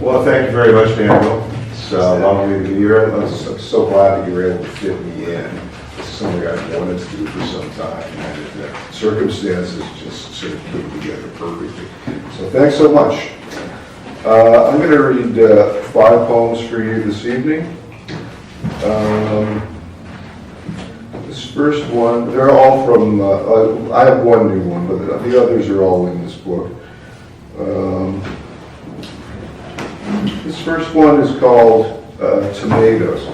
Well, thank you very much, Daniel. It's lovely to be here. I'm so glad that you were able to fit me in. It's something I've wanted to do for some time, and the circumstances just sort of came together perfectly. So thanks so much. I'm going to read 5 poems for you this evening. This first one, they're all from, I have one new one, but the others are all in this book. This first one is called Tomatoes.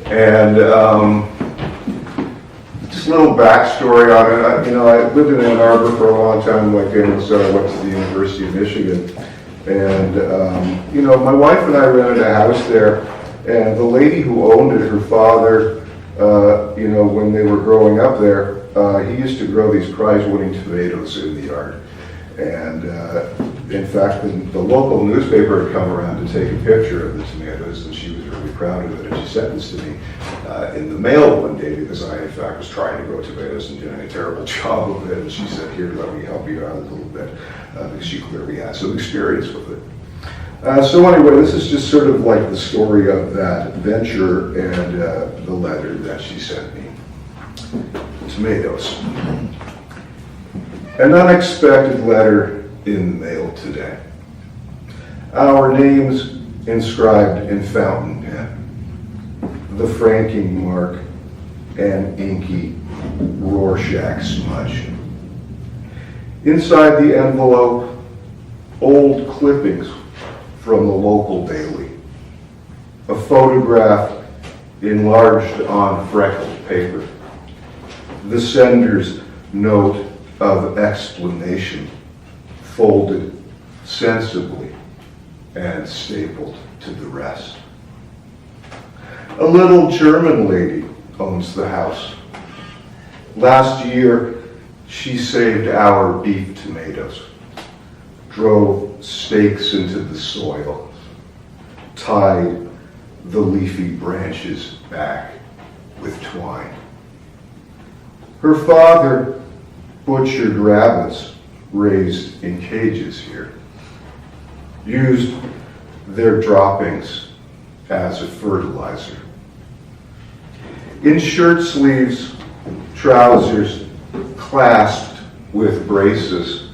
And just a little backstory on it. I lived in Ann Arbor for a long time, like Daniel said. I went to the University of Michigan. And, my wife and I rented a house there. And the lady who owned it, her father, when they were growing up there, he used to grow these prize-winning tomatoes in the yard. And in fact, the local newspaper had come around to take a picture of the tomatoes, and she was really proud of it. And she sent this to me in the mail one day because I, in fact, was trying to grow tomatoes and doing a terrible job of it. And she said, "Here, let me help you out a little bit," because she clearly had some experience with it. So anyway, this is just sort of like the story of that venture and the letter that she sent me. Tomatoes. An unexpected letter in the mail today. Our names inscribed in fountain pen. The franking mark and inky Rorschach smudge. Inside the envelope, old clippings from the local daily. A photograph enlarged on freckled paper. The sender's note of explanation, folded sensibly and stapled to the rest. A little German lady owns the house. Last year, she saved our beef tomatoes, drove stakes into the soil, tied the leafy branches back with twine. Her father butchered rabbits raised in cages here, used their droppings as a fertilizer. In shirt sleeves, trousers clasped with braces,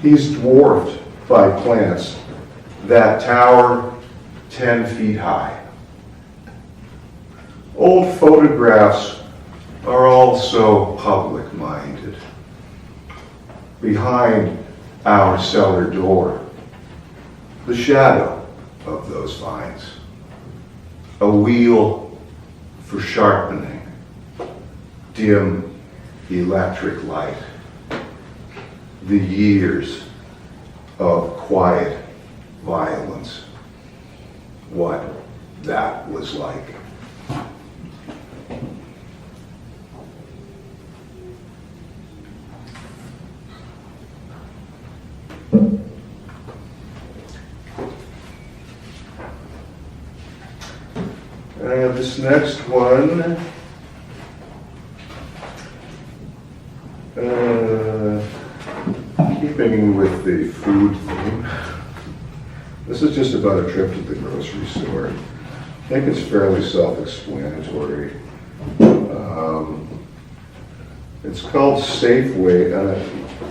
he's dwarfed by plants that tower 10 feet high. Old photographs are also public-minded. Behind our cellar door, the shadow of those vines, a wheel for sharpening, dim electric light, the years of quiet violence, what that was like. This next one, keeping with the food theme, this is just about a trip to the grocery store. I think it's fairly self-explanatory. It's called Safeway.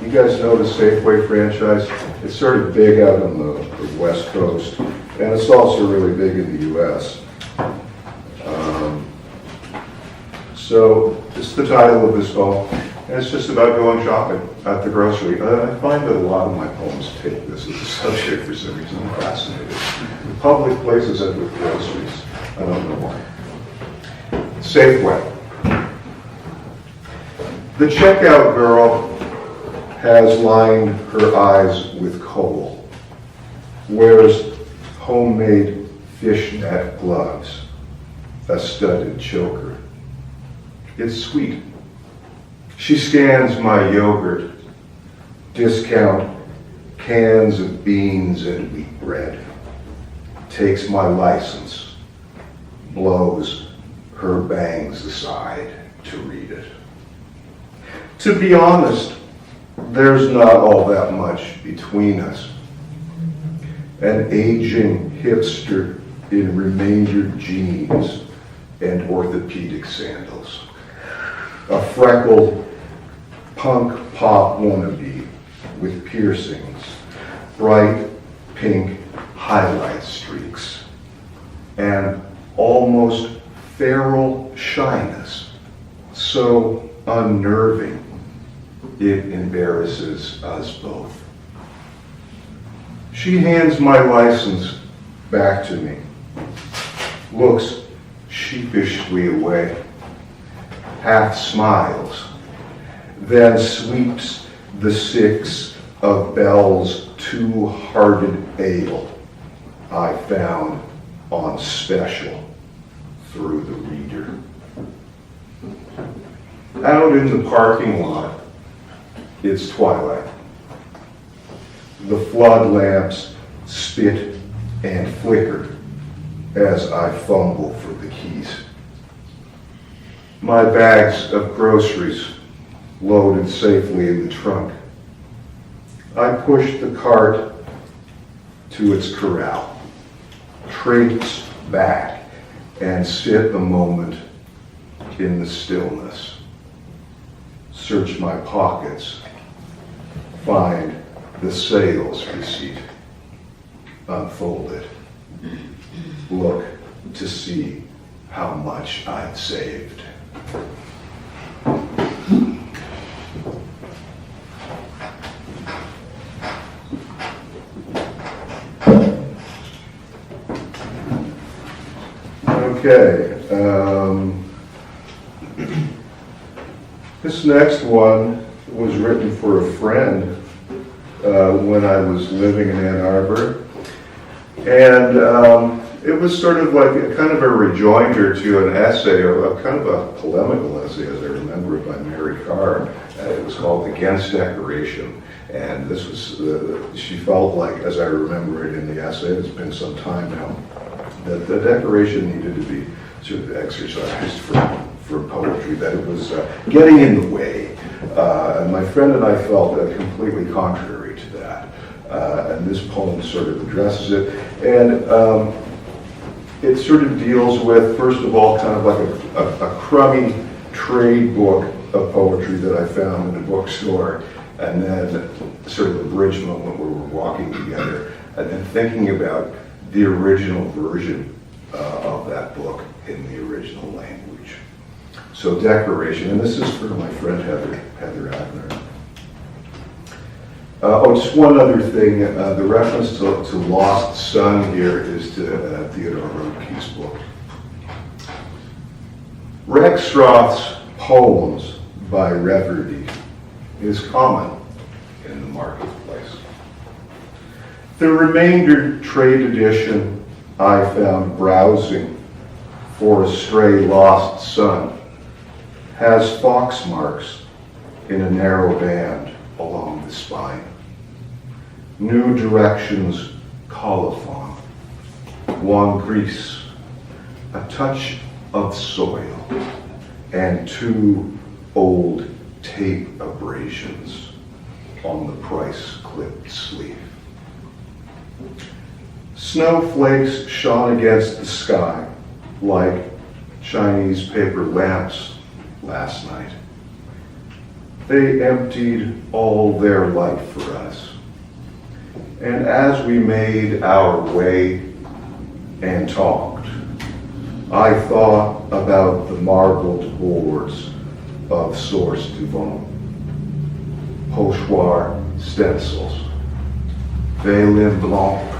You guys know the Safeway franchise? It's sort of big out on the West Coast, and it's also really big in the U.S. So it's the title of this poem, and it's just about going shopping at the grocery. I find that a lot of my poems take this as a subject for some reason. I'm fascinated. Public places and with groceries. I don't know why. Safeway. The checkout girl has lined her eyes with coal, wears homemade fishnet gloves, a studded choker. It's sweet. She scans my yogurt, discount cans of beans and wheat bread, takes my license, blows her bangs aside to read it. To be honest, there's not all that much between us. an aging hipster in remainder jeans and orthopedic sandals, a freckled punk pop wannabe with piercings, bright pink highlight streaks, and almost feral shyness, so unnerving it embarrasses us both. She hands my license back to me, looks sheepishly away, half smiles, then sweeps the 6 of Bell's two-hearted ale I found on special through the reader. Out in the parking lot, it's twilight. The flood lamps spit and flicker as I fumble for the keys. My bags of groceries loaded safely in the trunk. I push the cart to its corral, traipse back, and sit a moment in the stillness. Search my pockets, find the sales receipt, unfold it, look to see how much I've saved. Okay, this next one was written for a friend when I was living in Ann Arbor, and it was sort of like a kind of a rejoinder to an essay, or kind of a polemical essay, as I remember it, by Mary Carr. It was called "Against Decoration," and this was she felt like, as I remember it in the essay, it's been some time now, that the decoration needed to be sort of exercised for poetry, that it was getting in the way. And my friend and I felt completely contrary to that. And this poem sort of addresses it. And it sort of deals with, first of all, kind of like a crummy trade book of poetry that I found in a bookstore. And then sort of a bridge moment where we're walking together. And then thinking about the original version of that book in the original language. So decoration, and this is for my friend Heather Abner. Just one other thing, the reference to Lost Son here is to Theodore Roethke's book. Rexroth's Poems by Reverdy is common in the marketplace. The remainder trade edition I found browsing for a stray lost son has fox marks in a narrow band along the spine. New Directions colophon, one grease, a touch of soil, and 2 old tape abrasions on the price-clipped sleeve. Snowflakes shone against the sky like Chinese paper lamps last night. They emptied all their light for us. And as we made our way and talked, I thought about the marbled boards of Source Duvon, pochoir stencils, Vélin Blanc,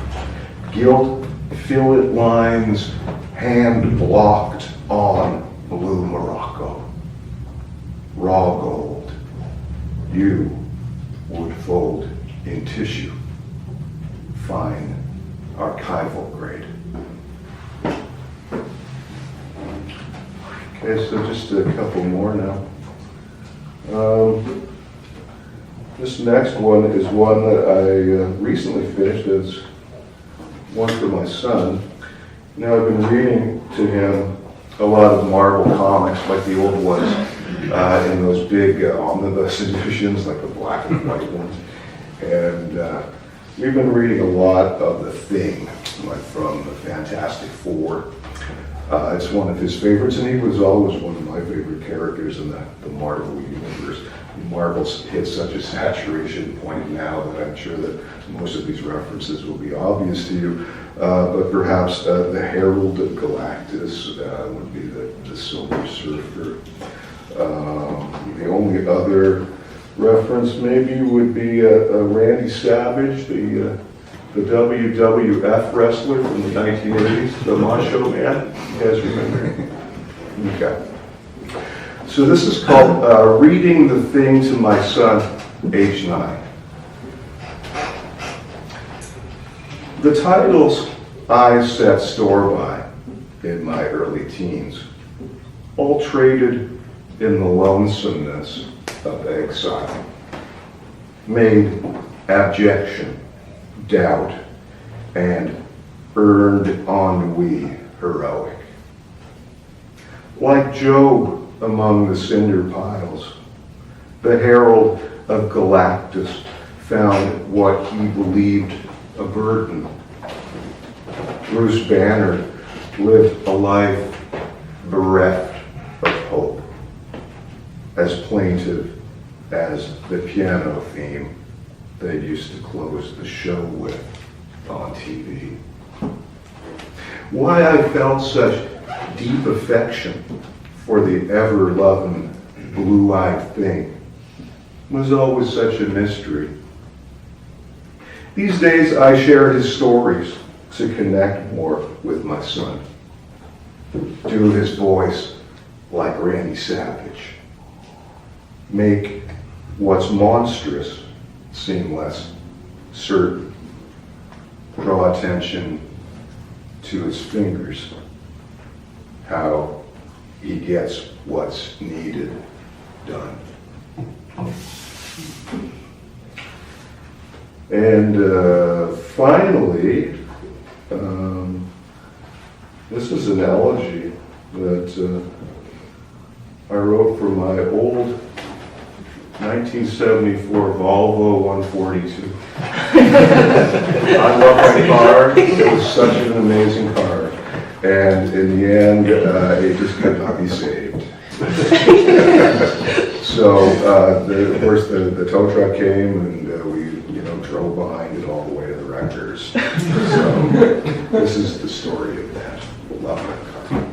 gilt fillet lines hand-blocked on blue Morocco, raw gold, you would fold in tissue, fine archival grade. Okay, so just a couple more now. This next one is one that I recently finished as one for my son. Now I've been reading to him a lot of Marvel comics, like the old ones, in those big omnibus editions, like the black and white ones. And We've been reading a lot of The Thing, like from the Fantastic Four. It's one of his favorites, and he was always one of my favorite characters in the Marvel universe. Marvel's hit such a saturation point now that I'm sure that most of these references will be obvious to you. But perhaps the Herald of Galactus would be the Silver Surfer. The only other reference maybe would be Randy Savage, the WWF wrestler from the 1980s, the Macho Man. You guys remember? Okay. So this is called Reading the Thing to My Son, age 9. The titles I set store by in my early teens all traded in the lonesomeness of exile, made abjection, doubt, and earned ennui heroic. Like Job among the cinder piles, the Herald of Galactus found what he believed a burden. Bruce Banner lived a life bereft of hope, as plaintive as the piano theme they used to close the show with on TV. Why I felt such deep affection for the ever-loving, blue-eyed thing was always such a mystery. These days I share his stories to connect more with my son, do his voice like Randy Savage, make what's monstrous seem less certain, draw attention to his fingers, how he gets what's needed done. And finally, this is an elegy that I wrote for my old 1974 Volvo 142. I love my car. It was such an amazing car. And in the end, it just could not be saved. So, of course, the tow truck came, and we, drove behind it all the way to the wreckers. So, this is the story of that lovely car.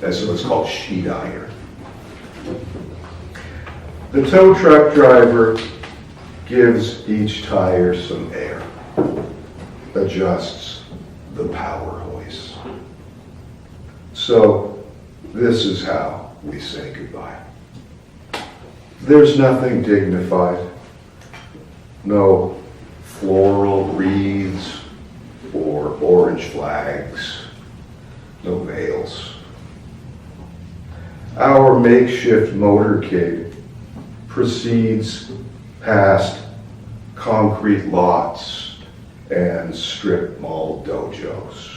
And so it's called Sheet Iron. The tow truck driver gives each tire some air, adjusts the power hoist. So this is how we say goodbye. There's nothing dignified, no floral wreaths or orange flags, no veils. Our makeshift motorcade proceeds past concrete lots and strip mall dojos.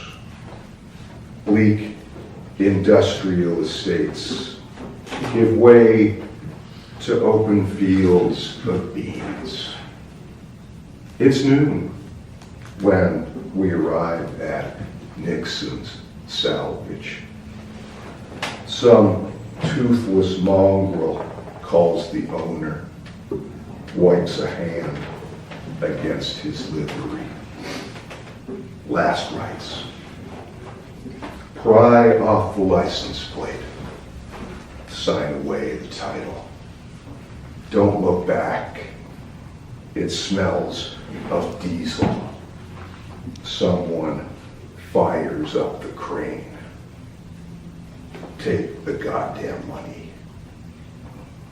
Bleak industrial estates give way to open fields of beans. It's noon when we arrive at Nixon's salvage. Some toothless mongrel calls the owner, wipes a hand against his livery. Last rites. Pry off the license plate. Sign away the title. Don't look back. It smells of diesel. Someone fires up the crane. Take the goddamn money.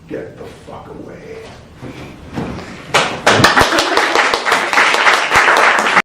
Get the fuck away.